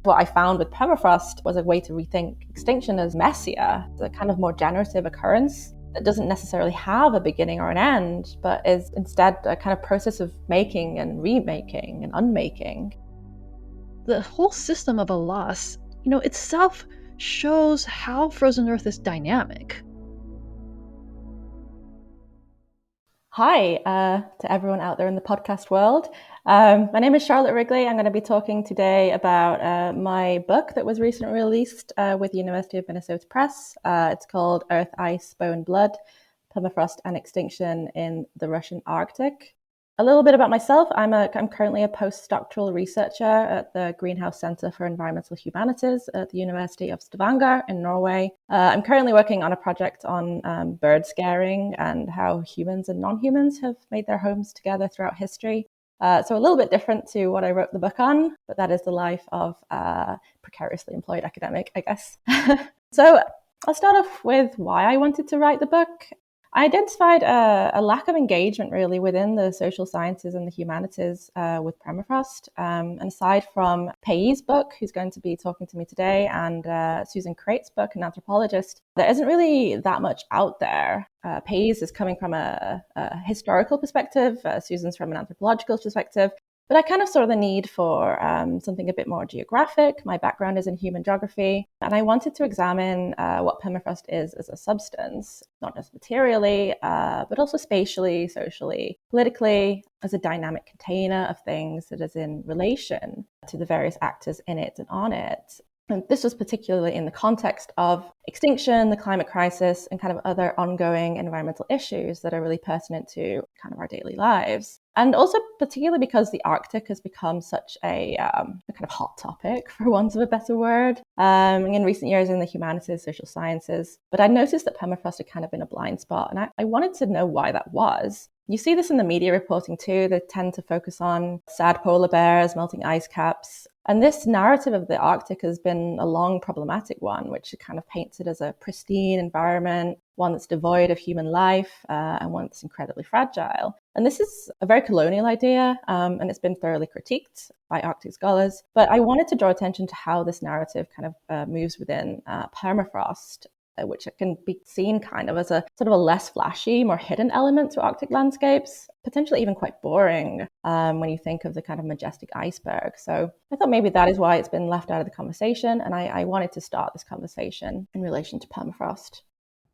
What I found with permafrost was a way to rethink extinction as messier, a kind of more generative occurrence that doesn't necessarily have a beginning or an end, but is instead a kind of process of making and remaking and unmaking. The whole system of a loss, itself shows how frozen Earth is dynamic. Hi to everyone out there in the podcast world. My name is Charlotte Wrigley. I'm going to be talking today about my book that was recently released with the University of Minnesota Press. It's called Earth, Ice, Bone, Blood, Permafrost and Extinction in the Russian Arctic. A little bit about myself. I'm currently a postdoctoral researcher at the Greenhouse Center for Environmental Humanities at the University of Stavanger in Norway. I'm currently working on a project on bird scaring and how humans and non-humans have made their homes together throughout history. So a little bit different to what I wrote the book on, but that is the life of a precariously employed academic, I guess. So I'll start off with why I wanted to write the book. I identified a lack of engagement really within the social sciences and the humanities with permafrost. And aside from Pey-Yi's book, who's going to be talking to me today, and Susan Crate's book, an anthropologist, there isn't really that much out there. Pey-Yi's is coming from a historical perspective, Susan's from an anthropological perspective. But I kind of saw the need for something a bit more geographic. My background is in human geography, and I wanted to examine what permafrost is as a substance, not just materially, but also spatially, socially, politically, as a dynamic container of things that is in relation to the various actors in it and on it. And this was particularly in the context of extinction, the climate crisis, and kind of other ongoing environmental issues that are really pertinent to kind of our daily lives. And also particularly because the Arctic has become such a kind of hot topic, for want of a better word, in recent years in the humanities, social sciences. But I noticed that permafrost had kind of been a blind spot, and I wanted to know why that was. You see this in the media reporting too. They tend to focus on sad polar bears, melting ice caps. And this narrative of the Arctic has been a long problematic one, which kind of paints it as a pristine environment, one that's devoid of human life, and one that's incredibly fragile. And this is a very colonial idea, and it's been thoroughly critiqued by Arctic scholars. But I wanted to draw attention to how this narrative kind of moves within permafrost, which can be seen kind of as a sort of a less flashy, more hidden element to Arctic landscapes, potentially even quite boring when you think of the kind of majestic iceberg. So I thought maybe that is why it's been left out of the conversation, and I wanted to start this conversation in relation to permafrost.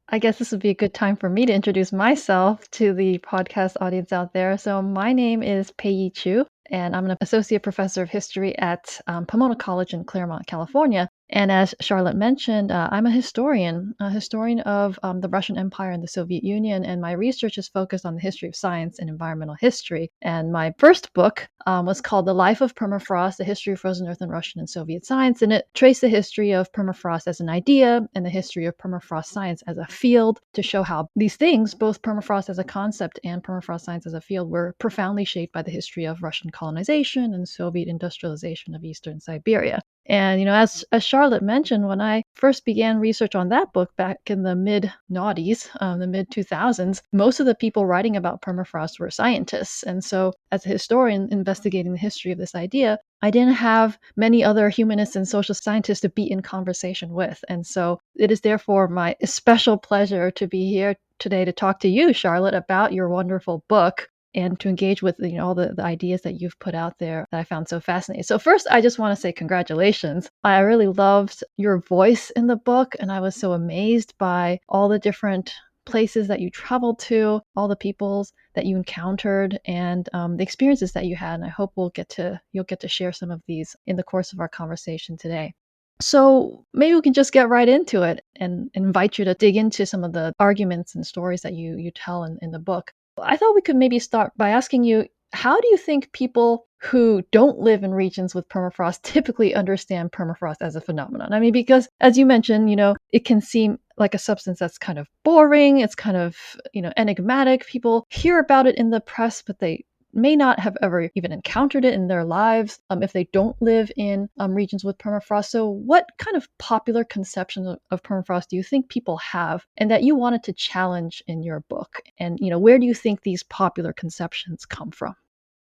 I guess this would be a good time for me to introduce myself to the podcast audience out there. So my name is Pey-Yi Chu, and I'm an associate professor of history at Pomona College in Claremont, California. And as Charlotte mentioned, I'm a historian of the Russian Empire and the Soviet Union, and my research is focused on the history of science and environmental history. And my first book was called The Life of Permafrost, The History of Frozen Earth in Russian and Soviet Science, and it traced the history of permafrost as an idea and the history of permafrost science as a field to show how these things, both permafrost as a concept and permafrost science as a field, were profoundly shaped by the history of Russian colonization and Soviet industrialization of Eastern Siberia. And, as Charlotte mentioned, when I first began research on that book back in the mid-noughties, the mid-2000s, most of the people writing about permafrost were scientists. And so as a historian investigating the history of this idea, I didn't have many other humanists and social scientists to be in conversation with. And so it is therefore my special pleasure to be here today to talk to you, Charlotte, about your wonderful book, and to engage with all the ideas that you've put out there that I found so fascinating. So first, I just want to say congratulations. I really loved your voice in the book, and I was so amazed by all the different places that you traveled to, all the peoples that you encountered, and the experiences that you had. And I hope you'll get to share some of these in the course of our conversation today. So maybe we can just get right into it and invite you to dig into some of the arguments and stories that you tell in the book. I thought we could maybe start by asking you, how do you think people who don't live in regions with permafrost typically understand permafrost as a phenomenon? I mean, because as you mentioned, it can seem like a substance that's kind of boring. It's kind of, enigmatic. People hear about it in the press, but they may not have ever even encountered it in their lives if they don't live in regions with permafrost. So what kind of popular conceptions of permafrost do you think people have and that you wanted to challenge in your book? And, where do you think these popular conceptions come from?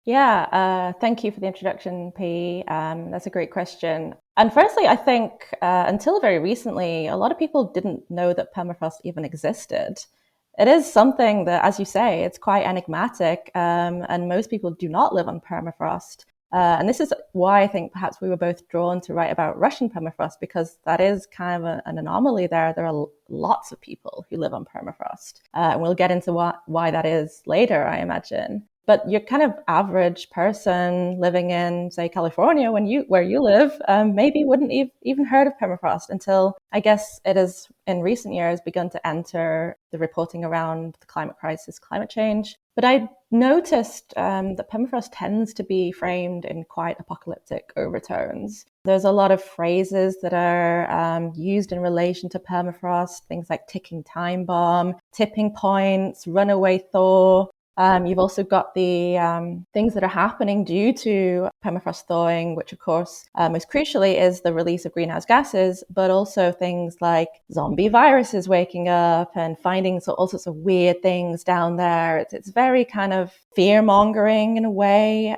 Yeah, thank you for the introduction, P. That's a great question. And firstly, I think until very recently, a lot of people didn't know that permafrost even existed. It is something that, as you say, it's quite enigmatic, and most people do not live on permafrost. And this is why I think perhaps we were both drawn to write about Russian permafrost, because that is kind of an anomaly there. There are lots of people who live on permafrost. And we'll get into why that is later, I imagine. But your kind of average person living in, say, California, where you live, maybe wouldn't even heard of permafrost until I guess it has in recent years begun to enter the reporting around the climate crisis, climate change. But I noticed that permafrost tends to be framed in quite apocalyptic overtones. There's a lot of phrases that are used in relation to permafrost, things like ticking time bomb, tipping points, runaway thaw. You've also got the things that are happening due to permafrost thawing, which of course, most crucially, is the release of greenhouse gases, but also things like zombie viruses waking up and finding all sorts of weird things down there. It's very kind of fear-mongering in a way,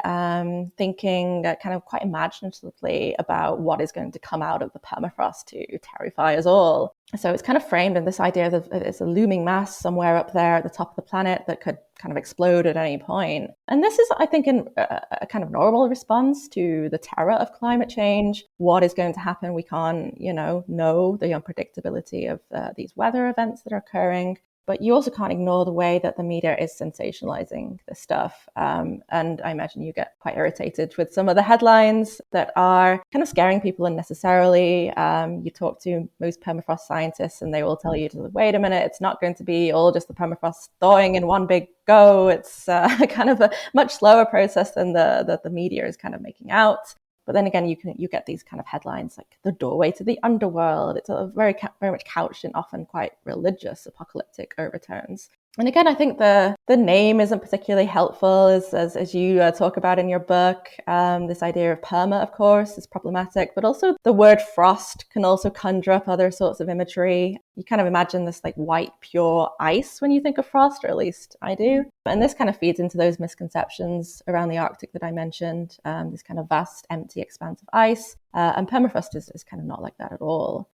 thinking kind of quite imaginatively about what is going to come out of the permafrost to terrify us all. So it's kind of framed in this idea that it's a looming mass somewhere up there at the top of the planet that could kind of explode at any point. And this is, I think, a kind of normal response to the terror of climate change. What is going to happen? We can't, know the unpredictability of these weather events that are occurring. But you also can't ignore the way that the media is sensationalizing this stuff. And I imagine you get quite irritated with some of the headlines that are kind of scaring people unnecessarily. You talk to most permafrost scientists and they will tell you, wait a minute, it's not going to be all just the permafrost thawing in one big go. It's kind of a much slower process than the media is kind of making out. But then again, you get these kind of headlines like the doorway to the underworld. It's a very much couched in often quite religious apocalyptic overtones. And again, I think the name isn't particularly helpful, as you talk about in your book. This idea of perma, of course, is problematic, but also the word frost can also conjure up other sorts of imagery. You kind of imagine this like white, pure ice when you think of frost, or at least I do. And this kind of feeds into those misconceptions around the Arctic that I mentioned, this kind of vast, empty expanse of ice. And permafrost is kind of not like that at all.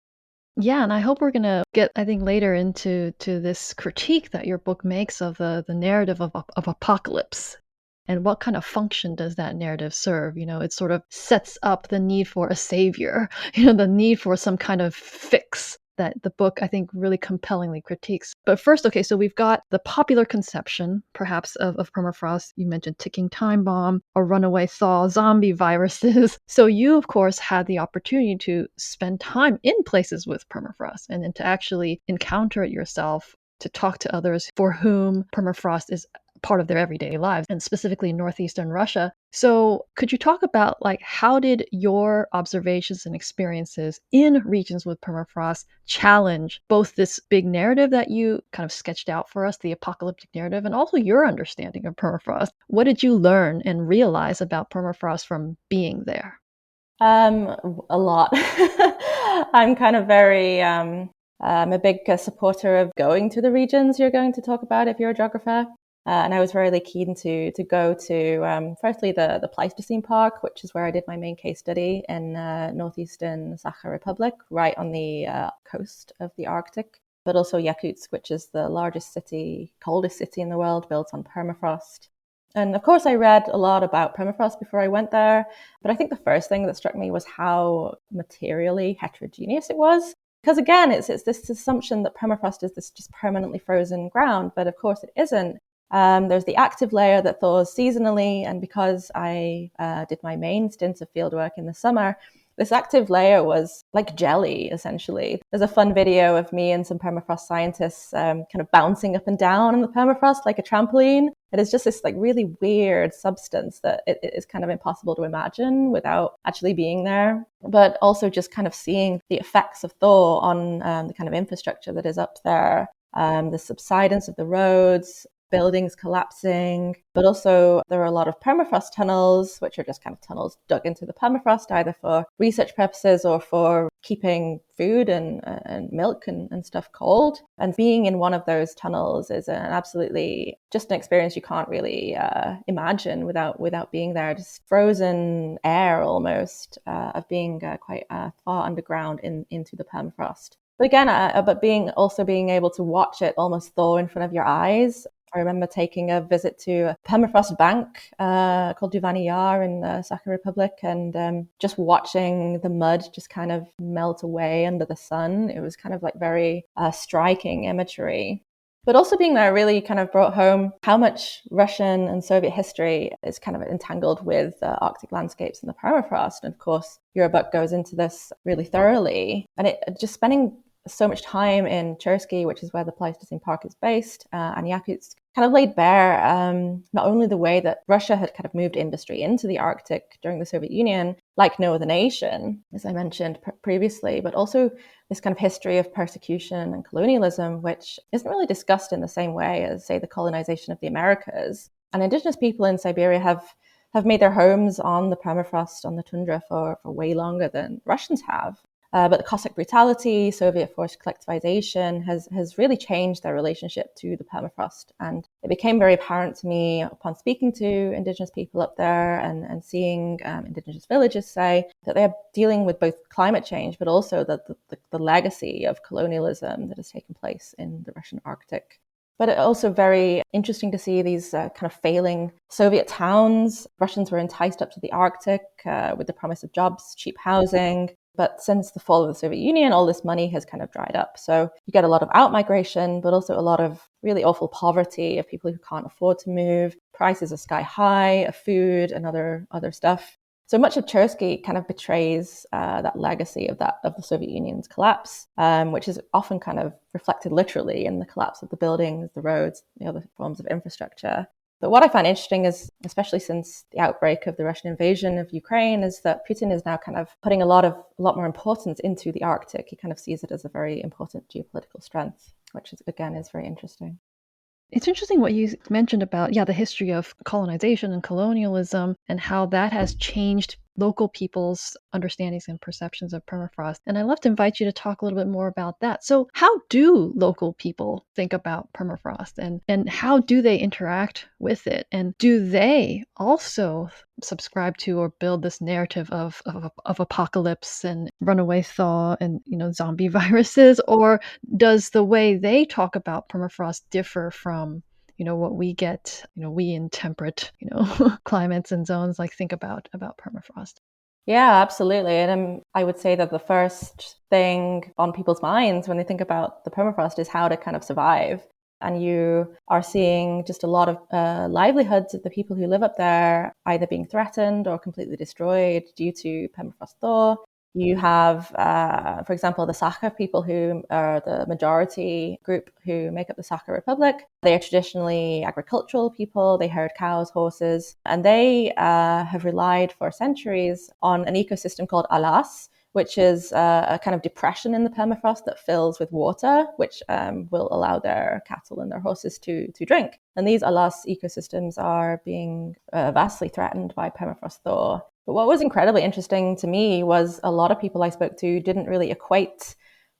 Yeah, and I hope we're gonna get, I think, later into this critique that your book makes of the narrative of apocalypse. And what kind of function does that narrative serve? It sort of sets up the need for a savior, the need for some kind of fix that the book, I think, really compellingly critiques. But first, okay, so we've got the popular conception, perhaps, of permafrost. You mentioned ticking time bomb, a runaway thaw, zombie viruses. So you, of course, had the opportunity to spend time in places with permafrost and then to actually encounter it yourself, to talk to others for whom permafrost is part of their everyday lives, and specifically in northeastern Russia. So could you talk about how did your observations and experiences in regions with permafrost challenge both this big narrative that you kind of sketched out for us, the apocalyptic narrative, and also your understanding of permafrost? What did you learn and realize about permafrost from being there? A lot. I'm kind of I'm a big supporter of going to the regions you're going to talk about if you're a geographer. And I was really keen to go to, firstly, the Pleistocene Park, which is where I did my main case study in northeastern Sakha Republic, right on the coast of the Arctic, but also Yakutsk, which is the largest city, coldest city in the world, built on permafrost. And of course, I read a lot about permafrost before I went there. But I think the first thing that struck me was how materially heterogeneous it was. Because again, it's this assumption that permafrost is this just permanently frozen ground, but of course it isn't. There's the active layer that thaws seasonally, and because I did my main stint of fieldwork in the summer, this active layer was like jelly, essentially. There's a fun video of me and some permafrost scientists kind of bouncing up and down on the permafrost like a trampoline. It is just this like really weird substance that it is kind of impossible to imagine without actually being there. But also just kind of seeing the effects of thaw on the kind of infrastructure that is up there, the subsidence of the roads, buildings collapsing. But also there are a lot of permafrost tunnels, which are just kind of tunnels dug into the permafrost, either for research purposes or for keeping food and milk and stuff cold. And being in one of those tunnels is an absolutely just an experience you can't really imagine without being there. Just frozen air almost of being quite far underground into the permafrost. But again, but being able to watch it almost thaw in front of your eyes. I remember taking a visit to a permafrost bank called Duvanny Yar in the Sakha Republic, and just watching the mud just kind of melt away under the sun. It was kind of like very striking imagery. But also being there really kind of brought home how much Russian and Soviet history is kind of entangled with Arctic landscapes and the permafrost. And of course, your book goes into this really thoroughly. And it just spending so much time in Chersky, which is where the Pleistocene Park is based, and Yakutsk, kind of laid bare not only the way that Russia had kind of moved industry into the Arctic during the Soviet Union, like no other nation, as I mentioned previously, but also this kind of history of persecution and colonialism, which isn't really discussed in the same way as, say, the colonization of the Americas. And indigenous people in Siberia have made their homes on the permafrost, on the tundra, for way longer than Russians have. But the Cossack brutality, Soviet forced collectivization has really changed their relationship to the permafrost. And it became very apparent to me upon speaking to indigenous people up there and seeing indigenous villages say that they're dealing with both climate change, but also the legacy of colonialism that has taken place in the Russian Arctic. But it also very interesting to see these kind of failing Soviet towns. Russians were enticed up to the Arctic with the promise of jobs, cheap housing. But since the fall of the Soviet Union, all this money has kind of dried up. So you get a lot of out-migration, but also a lot of really awful poverty of people who can't afford to move. Prices are sky high of food and other stuff. So much of Chersky kind of betrays that legacy of the Soviet Union's collapse, which is often kind of reflected literally in the collapse of the buildings, the roads, the other forms of infrastructure. But what I find interesting is, especially since the outbreak of the Russian invasion of Ukraine, is that Putin is now kind of putting a lot more importance into the Arctic. He kind of sees it as a very important geopolitical strength, which is, again, is very interesting. It's interesting what you mentioned about, the history of colonization and colonialism and how that has changed local people's understandings and perceptions of permafrost. And I'd love to invite you to talk a little bit more about that. So how do local people think about permafrost and how do they interact with it? And do they also subscribe to or build this narrative of apocalypse and runaway thaw and zombie viruses, or does the way they talk about permafrost differ from what we get, we in temperate, climates and zones think about permafrost? Yeah, absolutely. And I would say that the first thing on people's minds when they think about the permafrost is how to kind of survive. And you are seeing just a lot of livelihoods of the people who live up there either being threatened or completely destroyed due to permafrost thaw. You have, for example, the Sakha people, who are the majority group who make up the Sakha Republic. They are traditionally agricultural people. They herd cows, horses, and they have relied for centuries on an ecosystem called alas, which is a kind of depression in the permafrost that fills with water, which will allow their cattle and their horses to drink. And these alas ecosystems are being vastly threatened by permafrost thaw. But what was incredibly interesting to me was a lot of people I spoke to didn't really equate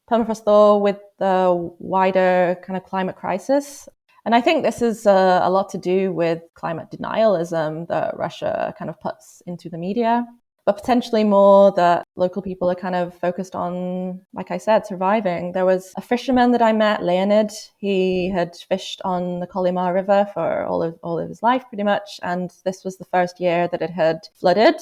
permafrost thaw with the wider kind of climate crisis. And I think this is a lot to do with climate denialism that Russia kind of puts into the media, but potentially more that local people are kind of focused on, like I said, surviving. There was a fisherman that I met, Leonid. He had fished on the Kolyma River for all of his life, pretty much. And this was the first year that it had flooded.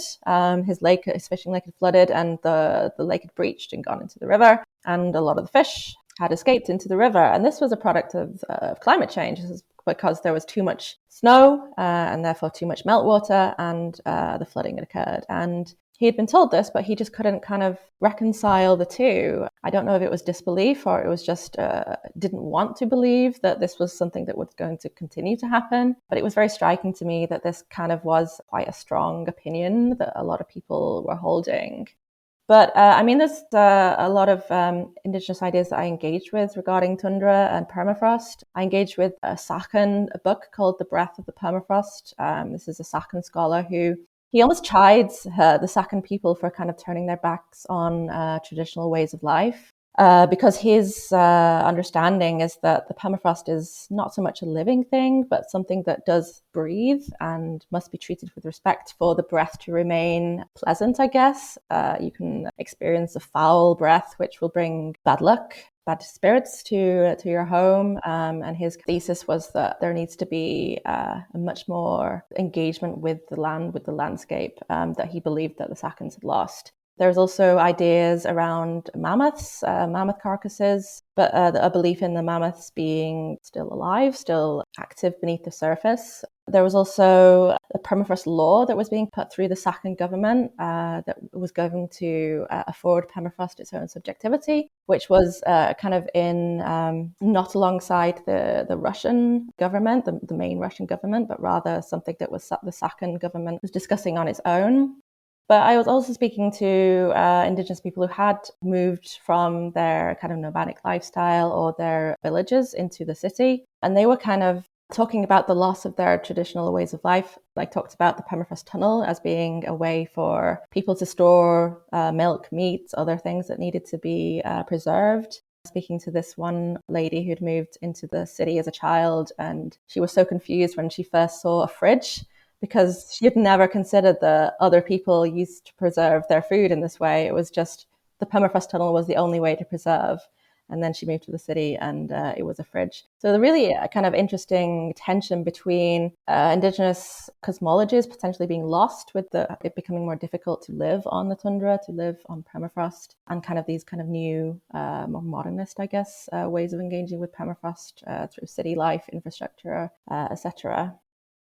His fishing lake had flooded, and the lake had breached and gone into the river. And a lot of the fish had escaped into the river. And this was a product of climate change. This is because there was too much snow and therefore too much meltwater, and the flooding had occurred. And he had been told this, but he just couldn't kind of reconcile the two. I don't know if it was disbelief or it was just didn't want to believe that this was something that was going to continue to happen. But it was very striking to me that this kind of was quite a strong opinion that a lot of people were holding. But there's a lot of indigenous ideas that I engaged with regarding tundra and permafrost. I engaged with a Sakhan, a book called The Breath of the Permafrost. This is a Sakhan scholar who he almost chides the Sakhan people for kind of turning their backs on traditional ways of life. Because his understanding is that the permafrost is not so much a living thing, but something that does breathe and must be treated with respect for the breath to remain pleasant, I guess. You can experience a foul breath, which will bring bad luck, bad spirits to your home. And his thesis was that there needs to be a much more engagement with the land, with the landscape, that he believed that the Sakhans had lost. There's also ideas around mammoths, mammoth carcasses, but a belief in the mammoths being still alive, still active beneath the surface. There was also a permafrost law that was being put through the Sakhan government that was going to afford permafrost its own subjectivity, which was kind of in not alongside the Russian government, the main Russian government, but rather something that was the Sakhan government was discussing on its own. But I was also speaking to indigenous people who had moved from their kind of nomadic lifestyle or their villages into the city. And they were kind of talking about the loss of their traditional ways of life. I talked about the permafrost tunnel as being a way for people to store milk, meat, other things that needed to be preserved. Speaking to this one lady who'd moved into the city as a child, and she was so confused when she first saw a fridge, because she had never considered that other people used to preserve their food in this way. It was just the permafrost tunnel was the only way to preserve. And then she moved to the city and it was a fridge. So the really kind of interesting tension between indigenous cosmologies potentially being lost with it becoming more difficult to live on the tundra, to live on permafrost, and kind of these kind of new, more modernist, I guess, ways of engaging with permafrost through city life, infrastructure, etc.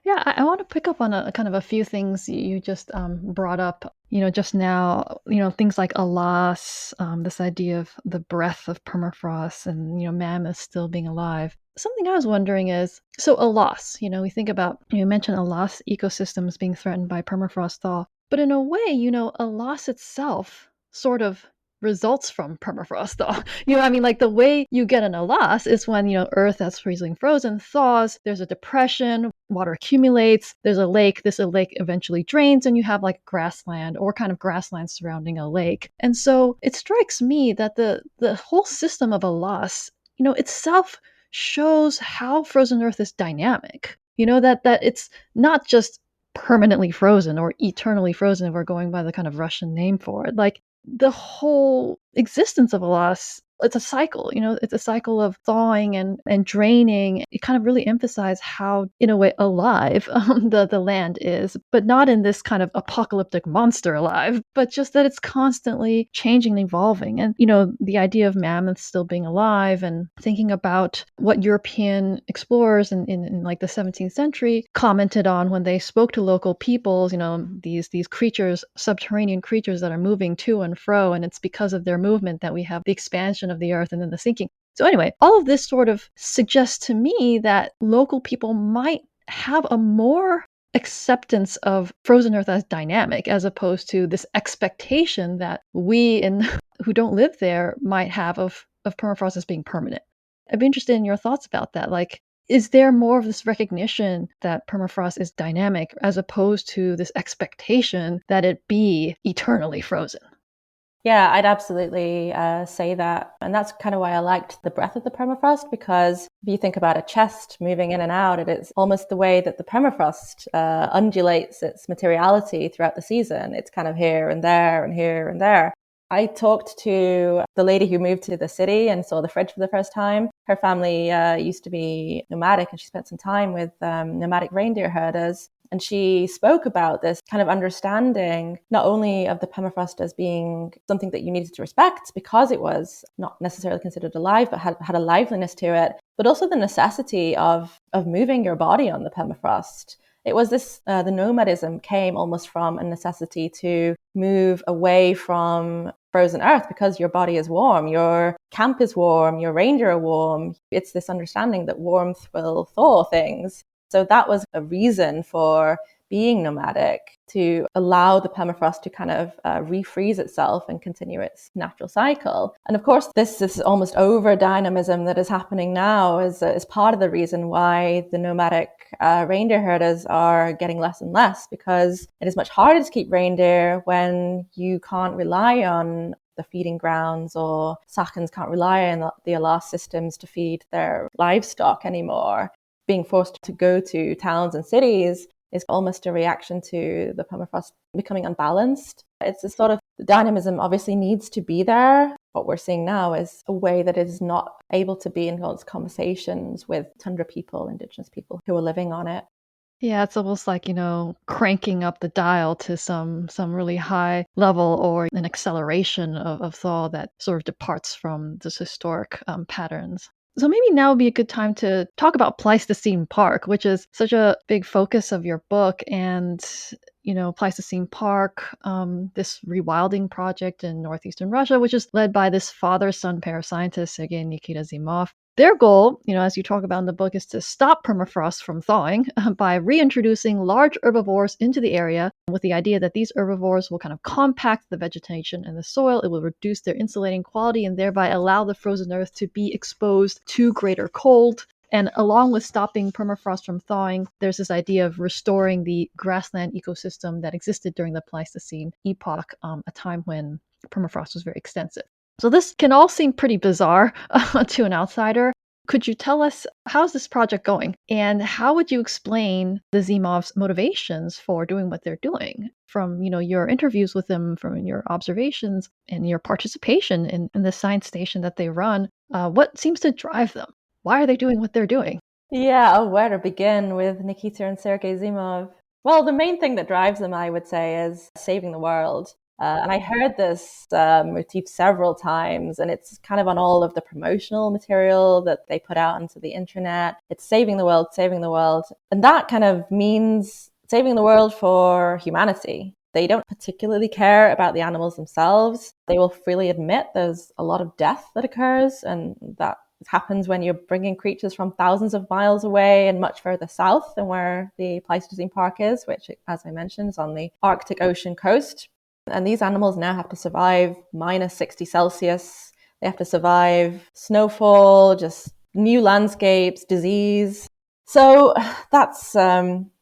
Yeah, I want to pick up on a kind of a few things you just brought up, just now, things like a loss, this idea of the breath of permafrost and, mammoths still being alive. Something I was wondering is, so a loss, we think about, you mentioned a loss ecosystems being threatened by permafrost thaw, but in a way, a loss itself sort of results from permafrost thaw. Like the way you get in a loss is when, Earth that's freezing frozen thaws, there's a depression, water accumulates, there's a lake, this lake eventually drains, and you have like grassland or kind of grassland surrounding a lake. And so it strikes me that the whole system of a loss, itself shows how frozen Earth is dynamic. That it's not just permanently frozen or eternally frozen if we're going by the kind of Russian name for it. Like the whole existence of a loss, it's a cycle, it's a cycle of thawing and draining. It kind of really emphasizes how, in a way, alive the land is, but not in this kind of apocalyptic monster alive, but just that it's constantly changing and evolving. And, the idea of mammoths still being alive and thinking about what European explorers in like the 17th century commented on when they spoke to local peoples, these creatures, subterranean creatures that are moving to and fro, and it's because of their movement that we have the expansion of the Earth and then the sinking. So anyway, all of this sort of suggests to me that local people might have a more acceptance of frozen Earth as dynamic, as opposed to this expectation that we who don't live there might have of permafrost as being permanent. I'd be interested in your thoughts about that. Like, is there more of this recognition that permafrost is dynamic as opposed to this expectation that it be eternally frozen? Yeah, I'd absolutely say that. And that's kind of why I liked the breath of the permafrost, because if you think about a chest moving in and out, it is almost the way that the permafrost undulates its materiality throughout the season. It's kind of here and there and here and there. I talked to the lady who moved to the city and saw the fridge for the first time. Her family used to be nomadic, and she spent some time with nomadic reindeer herders. And she spoke about this kind of understanding, not only of the permafrost as being something that you needed to respect because it was not necessarily considered alive, but had a liveliness to it, but also the necessity of moving your body on the permafrost. It was this, the nomadism came almost from a necessity to move away from frozen earth because your body is warm, your camp is warm, your reindeer are warm. It's this understanding that warmth will thaw things. So that was a reason for being nomadic, to allow the permafrost to kind of refreeze itself and continue its natural cycle. And of course, this almost over dynamism that is happening now is part of the reason why the nomadic reindeer herders are getting less and less, because it is much harder to keep reindeer when you can't rely on the feeding grounds, or Sakhans can't rely on the alar systems to feed their livestock anymore. Being forced to go to towns and cities is almost a reaction to the permafrost becoming unbalanced. It's a sort of, the dynamism obviously needs to be there. What we're seeing now is a way that it is not able to be in those conversations with tundra people, indigenous people who are living on it. Yeah, it's almost like, cranking up the dial to some really high level, or an acceleration of thaw that sort of departs from this historic patterns. So maybe now would be a good time to talk about Pleistocene Park, which is such a big focus of your book. And, Pleistocene Park, this rewilding project in northeastern Russia, which is led by this father-son pair of scientists, Sergey and Nikita Zimov. Their goal, as you talk about in the book, is to stop permafrost from thawing by reintroducing large herbivores into the area, with the idea that these herbivores will kind of compact the vegetation and the soil. It will reduce their insulating quality and thereby allow the frozen earth to be exposed to greater cold. And along with stopping permafrost from thawing, there's this idea of restoring the grassland ecosystem that existed during the Pleistocene epoch, a time when permafrost was very extensive. So this can all seem pretty bizarre to an outsider. Could you tell us, how's this project going? And how would you explain the Zimovs' motivations for doing what they're doing? From your interviews with them, from your observations, and your participation in the science station that they run, what seems to drive them? Why are they doing what they're doing? Yeah, where to begin with Nikita and Sergey Zimov? Well, the main thing that drives them, I would say, is saving the world. And I heard this motif several times, and it's kind of on all of the promotional material that they put out onto the internet. It's saving the world, saving the world. And that kind of means saving the world for humanity. They don't particularly care about the animals themselves. They will freely admit there's a lot of death that occurs, and that happens when you're bringing creatures from thousands of miles away and much further south than where the Pleistocene Park is, which, as I mentioned, is on the Arctic Ocean coast. And these animals now have to survive minus 60 Celsius. They have to survive snowfall, just new landscapes, disease. So that's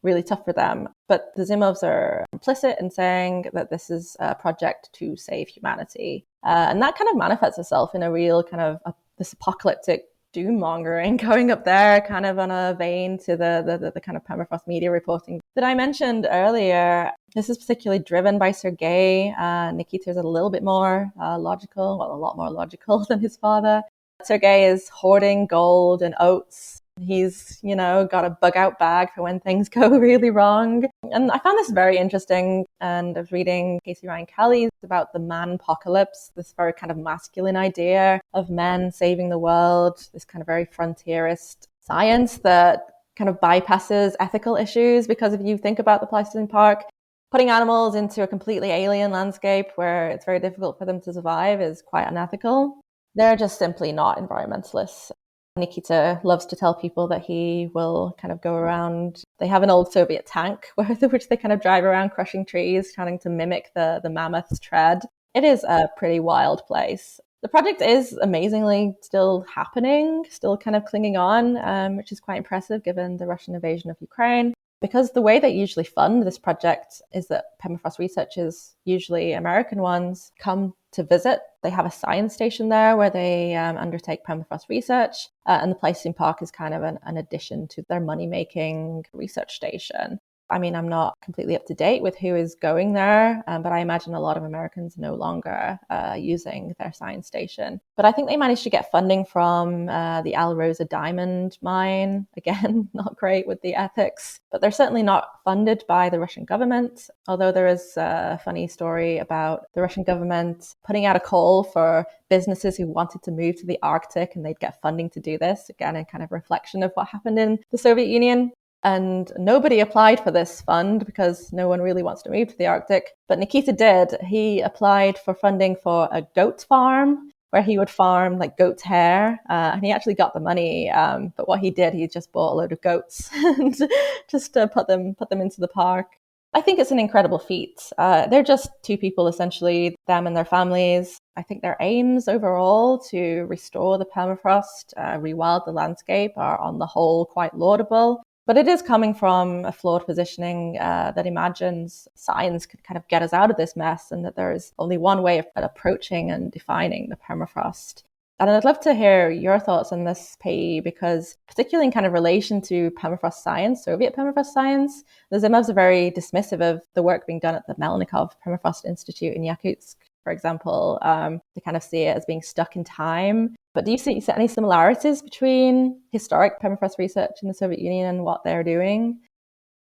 really tough for them. But the Zimovs are implicit in saying that this is a project to save humanity. And that kind of manifests itself in a real kind of this apocalyptic doom mongering going up there, kind of on a vein to the kind of permafrost media reporting that I mentioned earlier. This is particularly driven by Sergey. Nikita is a little bit more logical, well, a lot more logical than his father. Sergey is hoarding gold and oats. He's, got a bug out bag for when things go really wrong. And I found this very interesting. And I was reading Casey Ryan Kelly's about the man apocalypse, this very kind of masculine idea of men saving the world, this kind of very frontierist science that kind of bypasses ethical issues. Because if you think about the Pleistocene Park, putting animals into a completely alien landscape where it's very difficult for them to survive is quite unethical. They're just simply not environmentalists. Nikita loves to tell people that he will kind of go around. They have an old Soviet tank which they kind of drive around crushing trees, trying to mimic the mammoths' tread. It is a pretty wild place. The project is amazingly still happening, still kind of clinging on, which is quite impressive given the Russian invasion of Ukraine. Because the way they usually fund this project is that permafrost researchers, usually American ones, come to visit. They have a science station there where they undertake permafrost research. And the Pleistocene Park is kind of an addition to their money-making research station. I mean, I'm not completely up to date with who is going there, but I imagine a lot of Americans no longer using their science station. But I think they managed to get funding from the Al Rosa diamond mine. Again, not great with the ethics, but they're certainly not funded by the Russian government. Although there is a funny story about the Russian government putting out a call for businesses who wanted to move to the Arctic, and they'd get funding to do this. Again, a kind of reflection of what happened in the Soviet Union. And nobody applied for this fund because no one really wants to move to the Arctic. But Nikita did. He applied for funding for a goat farm. where he would farm like goat's hair, and he actually got the money. But what he did, he just bought a load of goats and just put them into the park. I think it's an incredible feat. They're just two people, essentially, them and their families. I think their aims overall to restore the permafrost, rewild the landscape, are on the whole quite laudable. But it is coming from a flawed positioning that imagines science could kind of get us out of this mess, and that there is only one way of approaching and defining the permafrost. And I'd love to hear your thoughts on this, Pey-Yi, because particularly in kind of relation to permafrost science, Soviet permafrost science, the Zimovs are very dismissive of the work being done at the Melnikov Permafrost Institute in Yakutsk, for example. They kind of see it as being stuck in time. But do you see any similarities between historic permafrost research in the Soviet Union and what they're doing?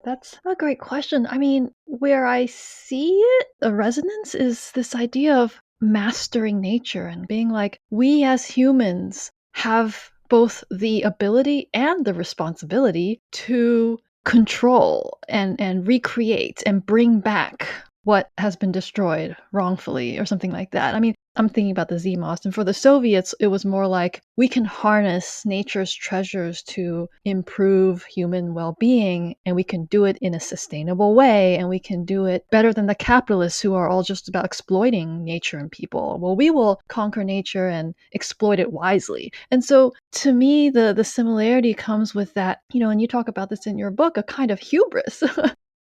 That's a great question. I mean, where I see it, the resonance is this idea of mastering nature and being like, we as humans have both the ability and the responsibility to control and recreate and bring back what has been destroyed wrongfully or something like that. I mean, I'm thinking about the Zimovs, and for the Soviets, it was more like we can harness nature's treasures to improve human well-being, and we can do it in a sustainable way, and we can do it better than the capitalists who are all just about exploiting nature and people. Well, we will conquer nature and exploit it wisely. And so to me, the similarity comes with that, and you talk about this in your book, a kind of hubris.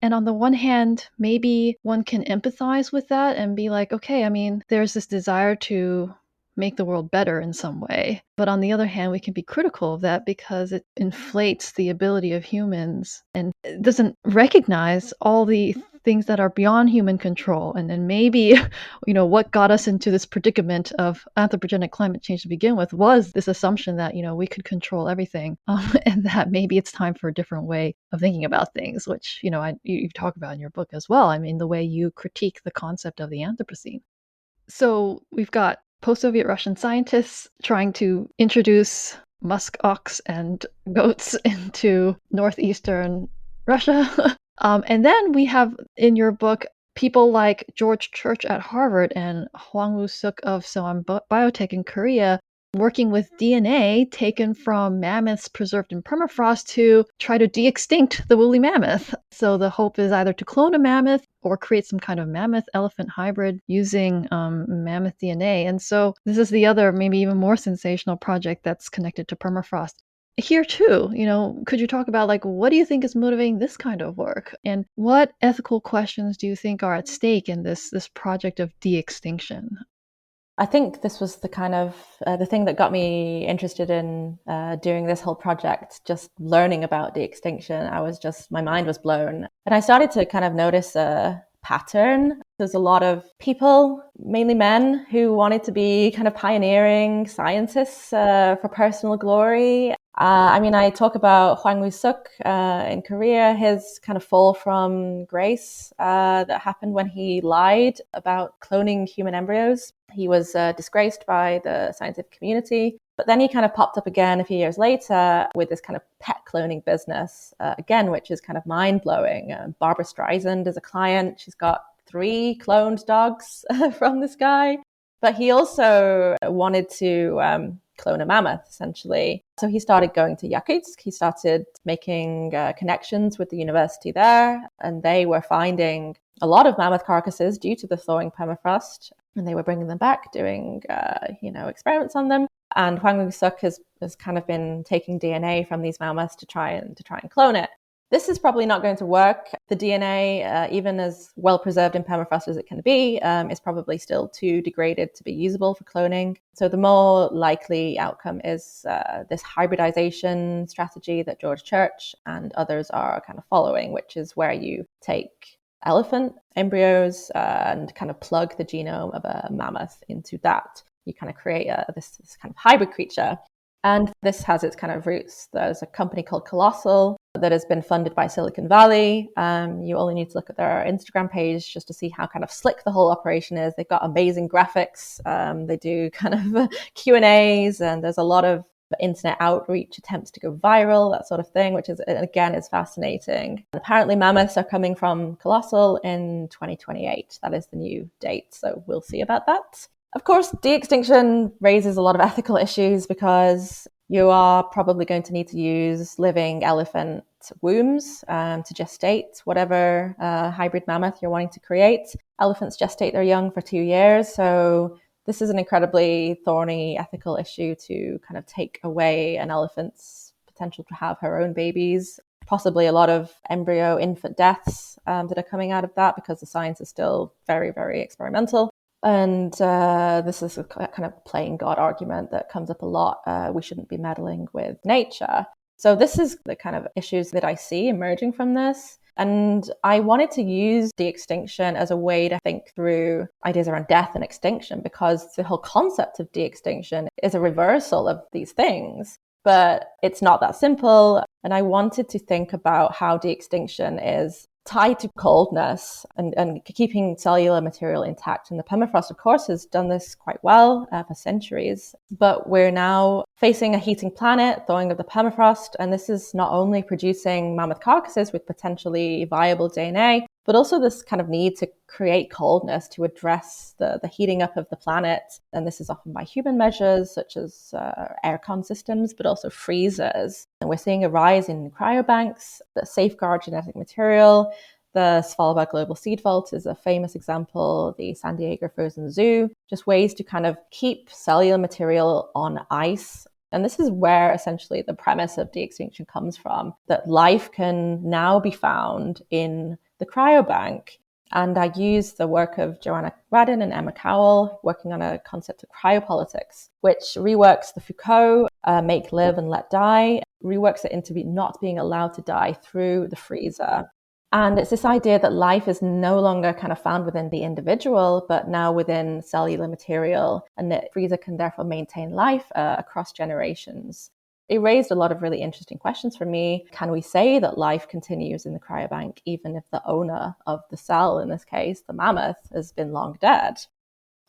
And on the one hand, maybe one can empathize with that and be like, okay, I mean, there's this desire to make the world better in some way. But on the other hand, we can be critical of that because it inflates the ability of humans and it doesn't recognize all the things that are beyond human control. And then maybe, what got us into this predicament of anthropogenic climate change to begin with was this assumption that, we could control everything, and that maybe it's time for a different way of thinking about things, which, you talk about in your book as well. I mean, the way you critique the concept of the Anthropocene. So we've got post-Soviet Russian scientists trying to introduce musk ox and goats into northeastern Russia. And then we have in your book people like George Church at Harvard and Hwang Woo-Suk of Sooam Biotech in Korea working with DNA taken from mammoths preserved in permafrost to try to de-extinct the woolly mammoth. So the hope is either to clone a mammoth or create some kind of mammoth-elephant hybrid using mammoth DNA. And so this is the other, maybe even more sensational project that's connected to permafrost. Here too, could you talk about what do you think is motivating this kind of work? And what ethical questions do you think are at stake in this project of de-extinction? I think this was the kind of the thing that got me interested in doing this whole project, just learning about de-extinction. My mind was blown. And I started to kind of notice a pattern. There's a lot of people, mainly men, who wanted to be kind of pioneering scientists for personal glory. I talk about Hwang Woo-Suk in Korea, his kind of fall from grace that happened when he lied about cloning human embryos. He was disgraced by the scientific community, but then he kind of popped up again a few years later with this kind of pet cloning business, again, which is kind of mind-blowing. Barbara Streisand is a client. She's got 3 cloned dogs from this guy. But he also wanted to clone a mammoth, essentially. So he started going to Yakutsk. He started making connections with the university there, and they were finding a lot of mammoth carcasses due to the thawing permafrost, and they were bringing them back, doing experiments on them. And Hwang Woo-Suk has kind of been taking DNA from these mammoths to try and clone it. This is probably not going to work. The DNA, even as well preserved in permafrost as it can be, is probably still too degraded to be usable for cloning. So the more likely outcome is this hybridization strategy that George Church and others are kind of following, which is where you take elephant embryos and kind of plug the genome of a mammoth into that. You kind of create this kind of hybrid creature. And this has its kind of roots. There's a company called Colossal that has been funded by Silicon Valley. You only need to look at their Instagram page just to see how kind of slick the whole operation is. They've got amazing graphics. They do kind of Q&As, and there's a lot of internet outreach attempts to go viral, that sort of thing, which is, again, is fascinating. And apparently mammoths are coming from Colossal in 2028. That is the new date, so we'll see about that. Of course, de-extinction raises a lot of ethical issues because you are probably going to need to use living elephant wombs to gestate whatever hybrid mammoth you're wanting to create. Elephants gestate their young for 2 years, so this is an incredibly thorny ethical issue to kind of take away an elephant's potential to have her own babies. Possibly a lot of embryo infant deaths that are coming out of that because the science is still very, very experimental. And this is a kind of playing God argument that comes up a lot. We shouldn't be meddling with nature. So this is the kind of issues that I see emerging from this. And I wanted to use de-extinction as a way to think through ideas around death and extinction, because the whole concept of de-extinction is a reversal of these things. But it's not that simple. And I wanted to think about how de-extinction is tied to coldness and keeping cellular material intact. And the permafrost, of course, has done this quite well for centuries. But we're now facing a heating planet, thawing of the permafrost. And this is not only producing mammoth carcasses with potentially viable DNA, but also this kind of need to create coldness to address the heating up of the planet. And this is often by human measures, such as aircon systems, but also freezers. And we're seeing a rise in cryobanks that safeguard genetic material. The Svalbard Global Seed Vault is a famous example, the San Diego Frozen Zoo, just ways to kind of keep cellular material on ice. And this is where essentially the premise of de-extinction comes from, that life can now be found in the cryobank. And I use the work of Joanna, Radin and Emma Kowal working on a concept of cryopolitics, which reworks the Foucault, make, live and let die, reworks it into not being allowed to die through the freezer. And it's this idea that life is no longer kind of found within the individual, but now within cellular material, and that freezer can therefore maintain life across generations. It raised a lot of really interesting questions for me. Can we say that life continues in the cryobank even if the owner of the cell, in this case, the mammoth, has been long dead?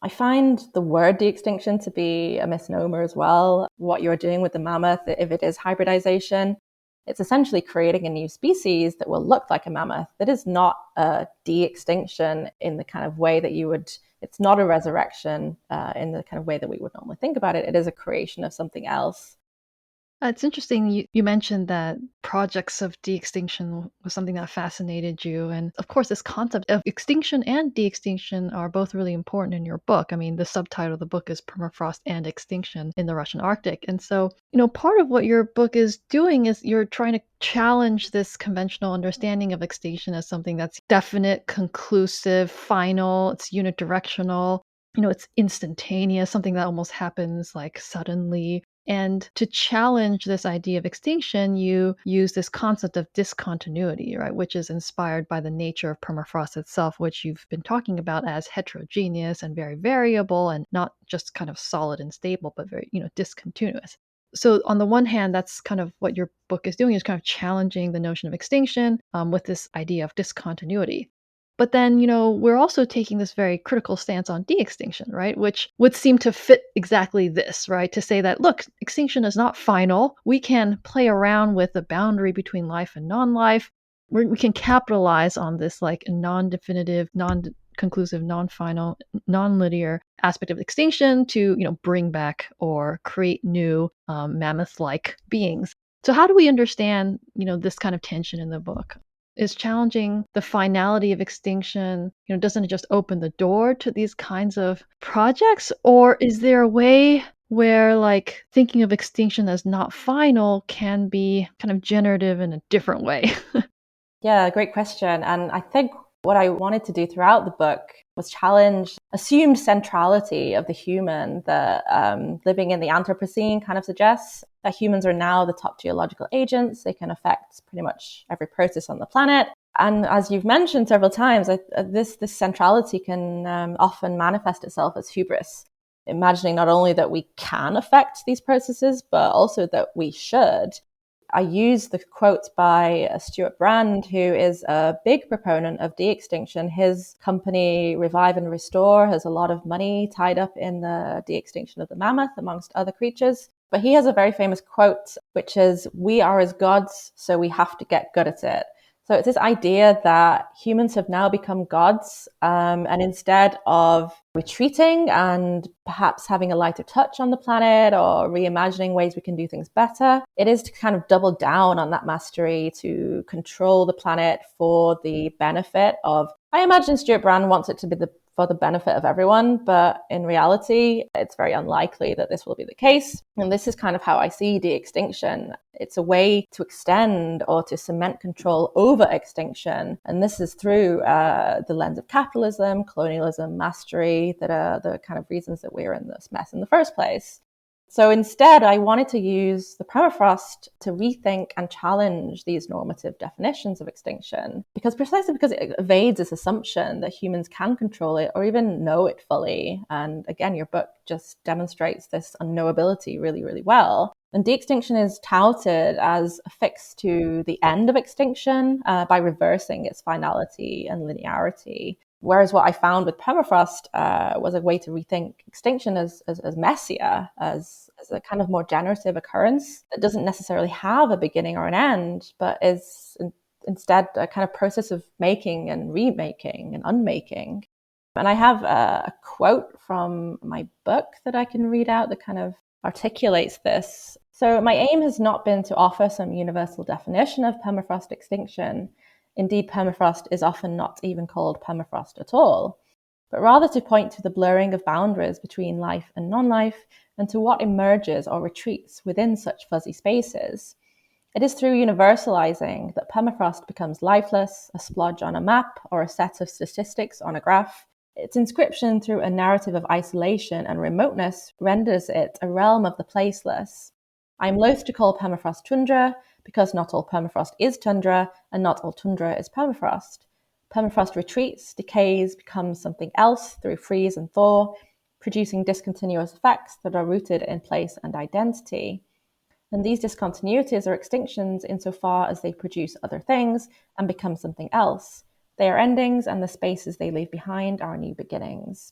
I find the word de-extinction to be a misnomer as well. What you're doing with the mammoth, if it is hybridization, it's essentially creating a new species that will look like a mammoth. That is not a de-extinction in the kind of way that you would, it's not a resurrection in the kind of way that we would normally think about it. It is a creation of something else. It's interesting you mentioned that projects of de-extinction was something that fascinated you. And of course, this concept of extinction and de-extinction are both really important in your book. I mean, the subtitle of the book is Permafrost and Extinction in the Russian Arctic. And so, part of what your book is doing is you're trying to challenge this conventional understanding of extinction as something that's definite, conclusive, final, it's unidirectional. It's instantaneous, something that almost happens like suddenly. And to challenge this idea of extinction, you use this concept of discontinuity, right, which is inspired by the nature of permafrost itself, which you've been talking about as heterogeneous and very variable and not just kind of solid and stable, but very, discontinuous. So on the one hand, that's kind of what your book is doing, is kind of challenging the notion of extinction with this idea of discontinuity. But then, we're also taking this very critical stance on de-extinction, right? Which would seem to fit exactly this, right? To say that, look, extinction is not final. We can play around with the boundary between life and non-life. We can capitalize on this like non-definitive, non-conclusive, non-final, non-linear aspect of extinction to, bring back or create new mammoth-like beings. So how do we understand, this kind of tension in the book? Is challenging the finality of extinction, doesn't it just open the door to these kinds of projects? Or is there a way where like thinking of extinction as not final can be kind of generative in a different way? Yeah, great question. And I think what I wanted to do throughout the book was challenge assumed centrality of the human that living in the Anthropocene kind of suggests, that humans are now the top geological agents. They can affect pretty much every process on the planet. And as you've mentioned several times, this centrality can often manifest itself as hubris, imagining not only that we can affect these processes, but also that we should. I use the quote by Stewart Brand, who is a big proponent of de-extinction. His company, Revive and Restore, has a lot of money tied up in the de-extinction of the mammoth, amongst other creatures. But he has a very famous quote, which is, "We are as gods, so we have to get good at it." So it's this idea that humans have now become gods, and instead of retreating and perhaps having a lighter touch on the planet or reimagining ways we can do things better, it is to kind of double down on that mastery to control the planet for the benefit of, I imagine Stewart Brand wants it to be for the benefit of everyone, but in reality, it's very unlikely that this will be the case. And this is kind of how I see de-extinction. It's a way to extend or to cement control over extinction. And this is through the lens of capitalism, colonialism, mastery, that are the kind of reasons that we're in this mess in the first place. So instead, I wanted to use the permafrost to rethink and challenge these normative definitions of extinction, precisely because it evades this assumption that humans can control it or even know it fully. And again, your book just demonstrates this unknowability really, really well. And de-extinction is touted as a fix to the end of extinction by reversing its finality and linearity. Whereas what I found with permafrost was a way to rethink extinction as messier, as a kind of more generative occurrence that doesn't necessarily have a beginning or an end, but is instead a kind of process of making and remaking and unmaking. And I have a quote from my book that I can read out that kind of articulates this. So my aim has not been to offer some universal definition of permafrost extinction. Indeed, permafrost is often not even called permafrost at all, but rather to point to the blurring of boundaries between life and non-life and to what emerges or retreats within such fuzzy spaces. It is through universalizing that permafrost becomes lifeless, a splodge on a map, or a set of statistics on a graph. Its inscription through a narrative of isolation and remoteness renders it a realm of the placeless. I am loath to call permafrost tundra, because not all permafrost is tundra, and not all tundra is permafrost. Permafrost retreats, decays, becomes something else through freeze and thaw, producing discontinuous effects that are rooted in place and identity. And these discontinuities are extinctions insofar as they produce other things and become something else. They are endings, and the spaces they leave behind are new beginnings.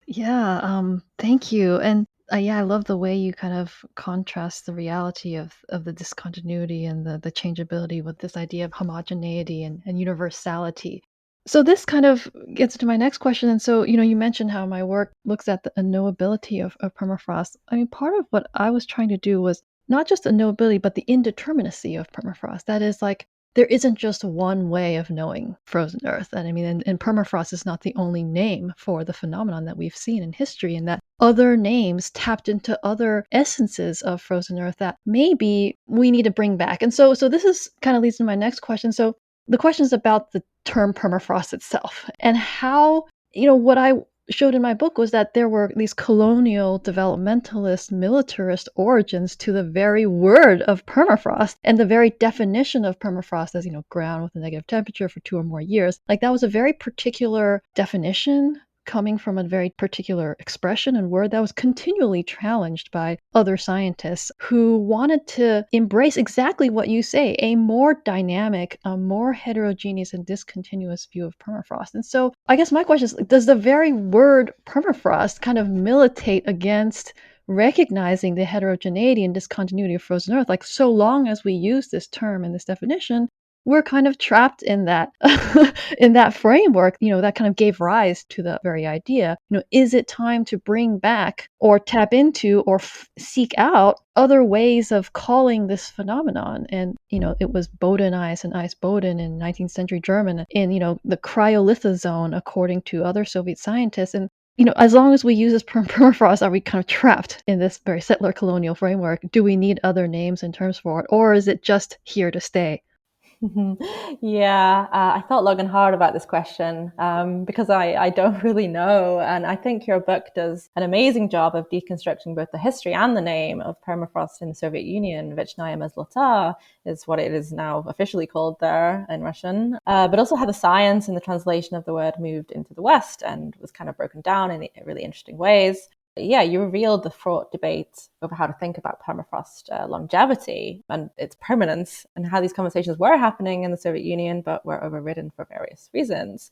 Yeah, thank you. And yeah, I love the way you kind of contrast the reality of the discontinuity and the changeability with this idea of homogeneity and universality. So this kind of gets to my next question. And so, you mentioned how my work looks at the unknowability of permafrost. I mean, part of what I was trying to do was not just the unknowability, but the indeterminacy of permafrost. That is like there isn't just one way of knowing frozen Earth. And I mean, and permafrost is not the only name for the phenomenon that we've seen in history, and that other names tapped into other essences of frozen Earth that maybe we need to bring back. And so this is kind of leads to my next question. So the question is about the term permafrost itself and how, what I showed in my book was that there were these colonial, developmentalist, militarist origins to the very word of permafrost and the very definition of permafrost as, ground with a negative temperature for 2 or more years. Like that was a very particular definition coming from a very particular expression and word that was continually challenged by other scientists who wanted to embrace exactly what you say, a more dynamic, a more heterogeneous and discontinuous view of permafrost. And so I guess my question is, does the very word permafrost kind of militate against recognizing the heterogeneity and discontinuity of frozen Earth? Like, so long as we use this term and this definition, we're kind of trapped in that in that framework, that kind of gave rise to the very idea. Is it time to bring back or tap into or seek out other ways of calling this phenomenon? And it was Boden ice and ice Boden in 19th century German in the cryolitha zone, according to other Soviet scientists. And as long as we use this permafrost, are we kind of trapped in this very settler colonial framework? Do we need other names and terms for it, or is it just here to stay? Yeah, I thought long and hard about this question because I don't really know. And I think your book does an amazing job of deconstructing both the history and the name of permafrost in the Soviet Union. Вечная мерзлота is what it is now officially called there in Russian, but also how the science and the translation of the word moved into the West and was kind of broken down in really interesting ways. Yeah, you revealed the fraught debate over how to think about permafrost longevity and its permanence, and how these conversations were happening in the Soviet Union, but were overridden for various reasons.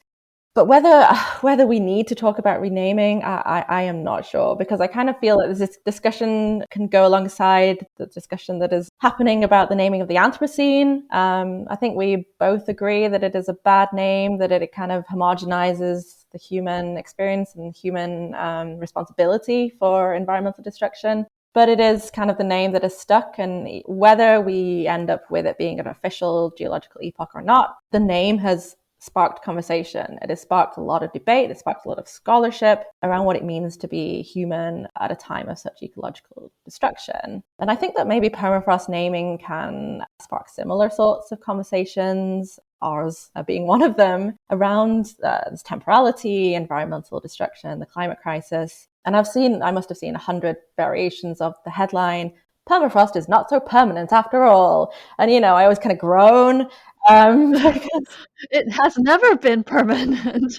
But whether we need to talk about renaming, I am not sure, because I kind of feel that this discussion can go alongside the discussion that is happening about the naming of the Anthropocene. I think we both agree that it is a bad name, that it kind of homogenizes the human experience and human responsibility for environmental destruction. But it is kind of the name that is stuck, and whether we end up with it being an official geological epoch or not, the name has sparked conversation. It has sparked a lot of debate. It sparked a lot of scholarship around what it means to be human at a time of such ecological destruction. And I think that maybe permafrost naming can spark similar sorts of conversations, ours being one of them, around this temporality, environmental destruction, the climate crisis. And I must have seen 100 variations of the headline, "Permafrost is not so permanent after all." And, I always kind of groan. Because It has never been permanent.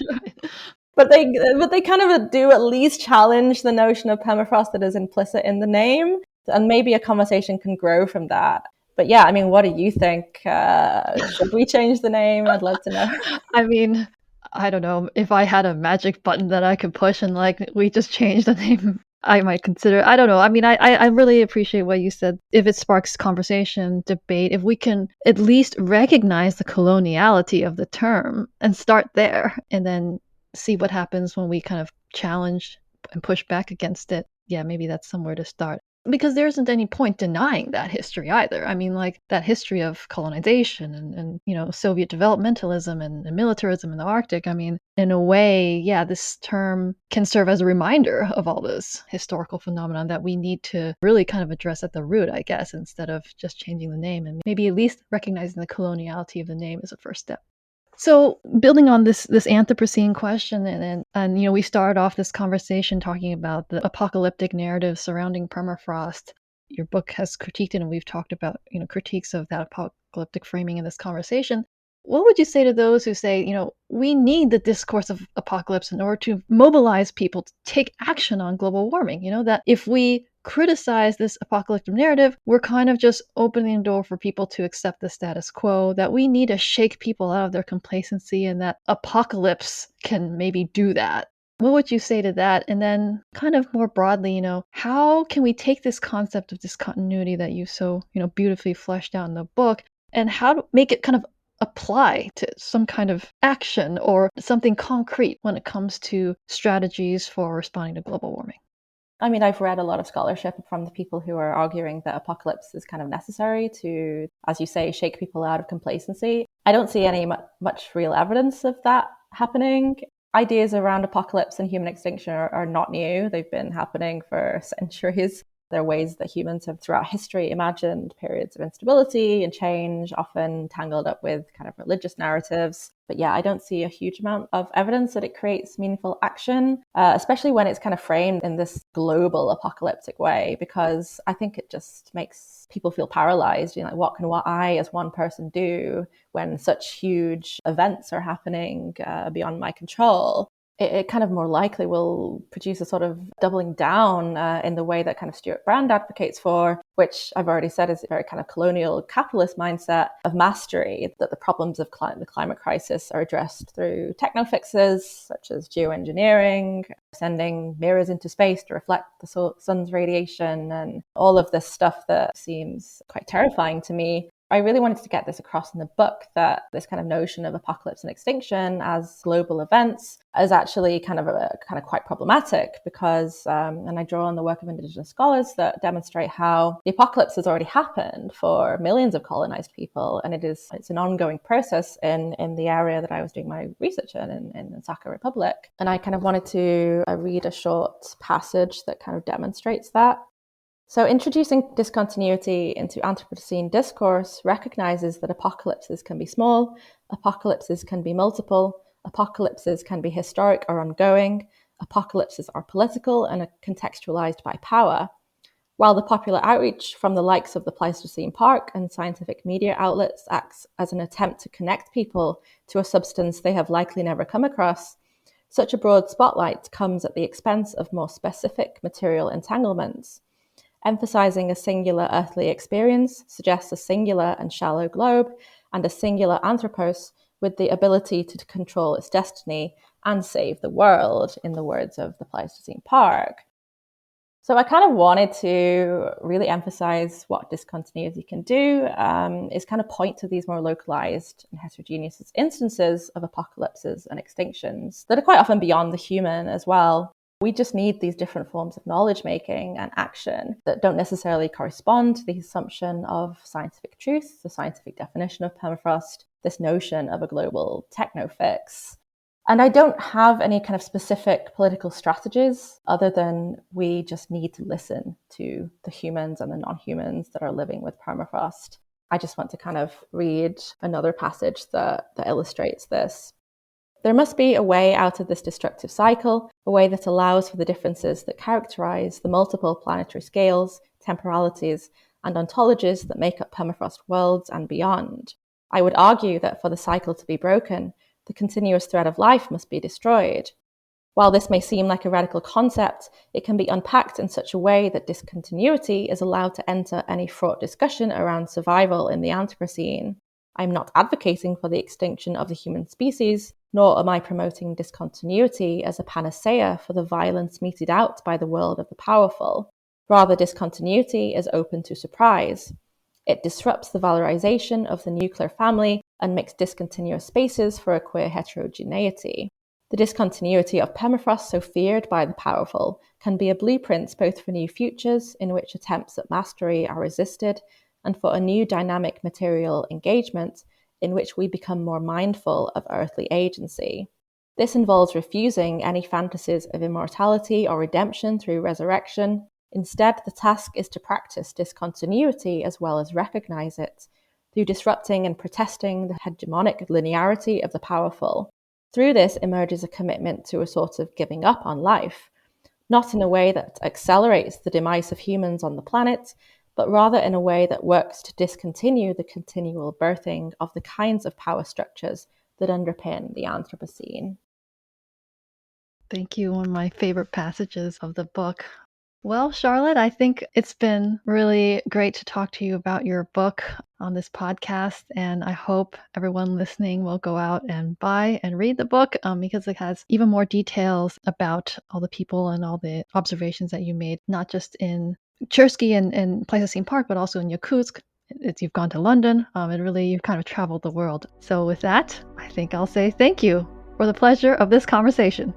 but they kind of do at least challenge the notion of permafrost that is implicit in the name, and maybe a conversation can grow from that. But yeah, I mean, what do you think? Should we change the name? I'd love to know. I mean, I don't know. If I had a magic button that I could push and we just change the name, I might consider. I don't know. I mean, I really appreciate what you said. If it sparks conversation, debate, if we can at least recognize the coloniality of the term and start there, and then see what happens when we kind of challenge and push back against it. Yeah, maybe that's somewhere to start. Because there isn't any point denying that history either. I mean, that history of colonization and Soviet developmentalism and militarism in the Arctic. I mean, in a way, yeah, this term can serve as a reminder of all this historical phenomenon that we need to really kind of address at the root, I guess, instead of just changing the name, and maybe at least recognizing the coloniality of the name is a first step. So building on this Anthropocene question, and we started off this conversation talking about the apocalyptic narrative surrounding permafrost. Your book has critiqued it, and we've talked about critiques of that apocalyptic framing in this conversation. What would you say to those who say, we need the discourse of apocalypse in order to mobilize people to take action on global warming? That if we criticize this apocalyptic narrative, we're kind of just opening the door for people to accept the status quo, that we need to shake people out of their complacency, and that apocalypse can maybe do that. What would you say to that? And then kind of more broadly, how can we take this concept of discontinuity that you so, beautifully fleshed out in the book, and how to make it kind of apply to some kind of action or something concrete when it comes to strategies for responding to global warming? I mean, I've read a lot of scholarship from the people who are arguing that apocalypse is kind of necessary to, as you say, shake people out of complacency. I don't see any much real evidence of that happening. Ideas around apocalypse and human extinction are not new. They've been happening for centuries. There are ways that humans have throughout history imagined periods of instability and change, often tangled up with kind of religious narratives. But yeah, I don't see a huge amount of evidence that it creates meaningful action, especially when it's kind of framed in this global apocalyptic way, because I think it just makes people feel paralyzed. What can I as one person do when such huge events are happening beyond my control? It kind of more likely will produce a sort of doubling down in the way that kind of Stewart Brand advocates for, which I've already said is a very kind of colonial capitalist mindset of mastery, that the problems of the climate crisis are addressed through techno fixes such as geoengineering, sending mirrors into space to reflect the sun's radiation, and all of this stuff that seems quite terrifying to me. I really wanted to get this across in the book, that this kind of notion of apocalypse and extinction as global events is actually kind of quite problematic, because, and I draw on the work of Indigenous scholars that demonstrate how the apocalypse has already happened for millions of colonized people, and it's an ongoing process in the area that I was doing my research in the Sakha Republic. And I kind of wanted to read a short passage that kind of demonstrates that. So introducing discontinuity into Anthropocene discourse recognizes that apocalypses can be small, apocalypses can be multiple, apocalypses can be historic or ongoing, apocalypses are political and are contextualized by power. While the popular outreach from the likes of the Pleistocene Park and scientific media outlets acts as an attempt to connect people to a substance they have likely never come across, such a broad spotlight comes at the expense of more specific material entanglements. Emphasizing a singular earthly experience suggests a singular and shallow globe and a singular anthropos with the ability to control its destiny and save the world, in the words of the Pleistocene Park. So I kind of wanted to really emphasize what discontinuity can do, is kind of point to these more localized and heterogeneous instances of apocalypses and extinctions that are quite often beyond the human as well. We just need these different forms of knowledge making and action that don't necessarily correspond to the assumption of scientific truth, the scientific definition of permafrost, this notion of a global techno fix. And I don't have any kind of specific political strategies other than we just need to listen to the humans and the non-humans that are living with permafrost. I just want to kind of read another passage that illustrates this. There must be a way out of this destructive cycle, a way that allows for the differences that characterize the multiple planetary scales, temporalities, and ontologies that make up permafrost worlds and beyond. I would argue that for the cycle to be broken, the continuous thread of life must be destroyed. While this may seem like a radical concept, it can be unpacked in such a way that discontinuity is allowed to enter any fraught discussion around survival in the Anthropocene. I'm not advocating for the extinction of the human species, nor am I promoting discontinuity as a panacea for the violence meted out by the world of the powerful. Rather, discontinuity is open to surprise. It disrupts the valorization of the nuclear family and makes discontinuous spaces for a queer heterogeneity. The discontinuity of permafrost, so feared by the powerful, can be a blueprint both for new futures in which attempts at mastery are resisted, and for a new dynamic material engagement in which we become more mindful of earthly agency. This involves refusing any fantasies of immortality or redemption through resurrection. Instead, the task is to practice discontinuity as well as recognize it, through disrupting and protesting the hegemonic linearity of the powerful. Through this emerges a commitment to a sort of giving up on life, not in a way that accelerates the demise of humans on the planet, but rather in a way that works to discontinue the continual birthing of the kinds of power structures that underpin the Anthropocene. Thank you. One of my favorite passages of the book. Well, Charlotte, I think it's been really great to talk to you about your book on this podcast, and I hope everyone listening will go out and buy and read the book because it has even more details about all the people and all the observations that you made, not just in Chersky and Pleistocene Park, but also in Yakutsk. You've gone to London, you've kind of traveled the world. So with that, I think I'll say thank you for the pleasure of this conversation.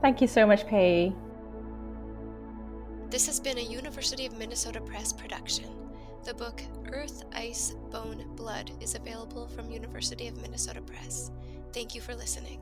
Thank you so much, Pey-Yi. This has been a University of Minnesota Press production. The book Earth, Ice, Bone, Blood is available from University of Minnesota Press. Thank you for listening.